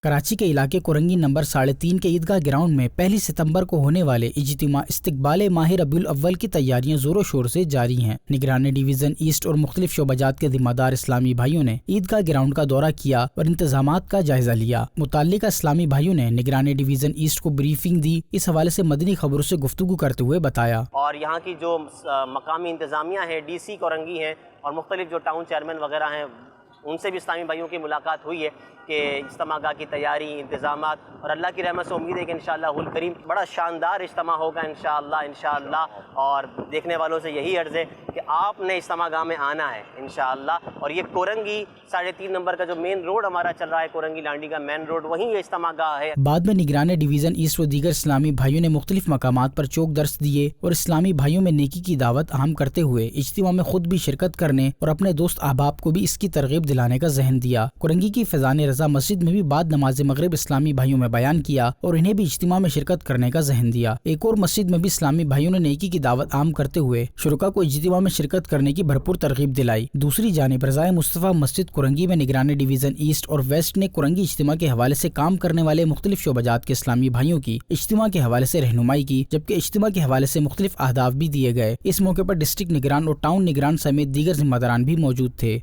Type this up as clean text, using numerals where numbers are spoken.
کراچی کے علاقے کورنگی نمبر 3.5 کے عیدگاہ گراؤنڈ میں 1 ستمبر کو ہونے والے اجتماع استقبال ماہ ربیع الاول کی تیاریاں زور و شور سے جاری ہیں۔ نگران ڈویژن ایسٹ اور مختلف شعبہ جات کے ذمہ دار اسلامی بھائیوں نے عیدگاہ گراؤنڈ کا دورہ کیا اور انتظامات کا جائزہ لیا۔ متعلقہ اسلامی بھائیوں نے نگران ڈویژن ایسٹ کو بریفنگ دی۔ اس حوالے سے مدنی خبروں سے گفتگو کرتے ہوئے بتایا، اور یہاں کی جو مقامی انتظامیہ ہے، ڈی سی کورنگی ہیں اور مختلف جو ٹاؤن چیئرمین وغیرہ ہیں، ان سے بھی اسلامی بھائیوں کی ملاقات ہوئی ہے کہ اجتماع گاہ کی تیاری، انتظامات، اور اللہ کی رحمت سے امید ہے کہ انشاءاللہ الکریم بڑا شاندار اجتماع ہوگا انشاءاللہ۔ اور دیکھنے والوں سے یہی عرض ہے کہ آپ نے اجتماع گاہ میں آنا ہے انشاءاللہ۔ اور یہ کورنگی 3.5 نمبر کا جو مین روڈ ہمارا چل رہا ہے، کورنگی لانڈی کا مین روڈ، وہیں یہ اجتماع گاہ ہے۔ بعد میں نگران ڈویژن ایسٹ و دیگر اسلامی بھائیوں نے مختلف مقامات پر چوک درس دیے اور اسلامی بھائیوں میں نیکی کی دعوت عام کرتے ہوئے اجتماع میں خود بھی شرکت کرنے اور اپنے دوست احباب کو بھی اس کی ترغیب دلانے کا ذہن دیا۔ کورنگی کی فیضان رضا مسجد میں بھی بعد نماز مغرب اسلامی بھائیوں میں بیان کیا اور انہیں بھی اجتماع میں شرکت کرنے کا ذہن دیا۔ ایک اور مسجد میں بھی اسلامی بھائیوں نے نیکی کی دعوت عام کرتے ہوئے شرکاء کو اجتماع میں شرکت کرنے کی بھرپور ترغیب دلائی۔ دوسری جانب رضائے مصطفیٰ مسجد کورنگی میں نگران ڈویژن ایسٹ اور ویسٹ نے کورنگی اجتماع کے حوالے سے کام کرنے والے مختلف شعبہ جات کے اسلامی بھائیوں کی اجتماع کے حوالے سے رہنمائی کی، جبکہ اجتماع کے حوالے سے مختلف اہداف بھی دیے گئے۔ اس موقع پر ڈسٹرکٹ نگران اور ٹاؤن نگران سمیت دیگر ذمہ داران بھی موجود تھے۔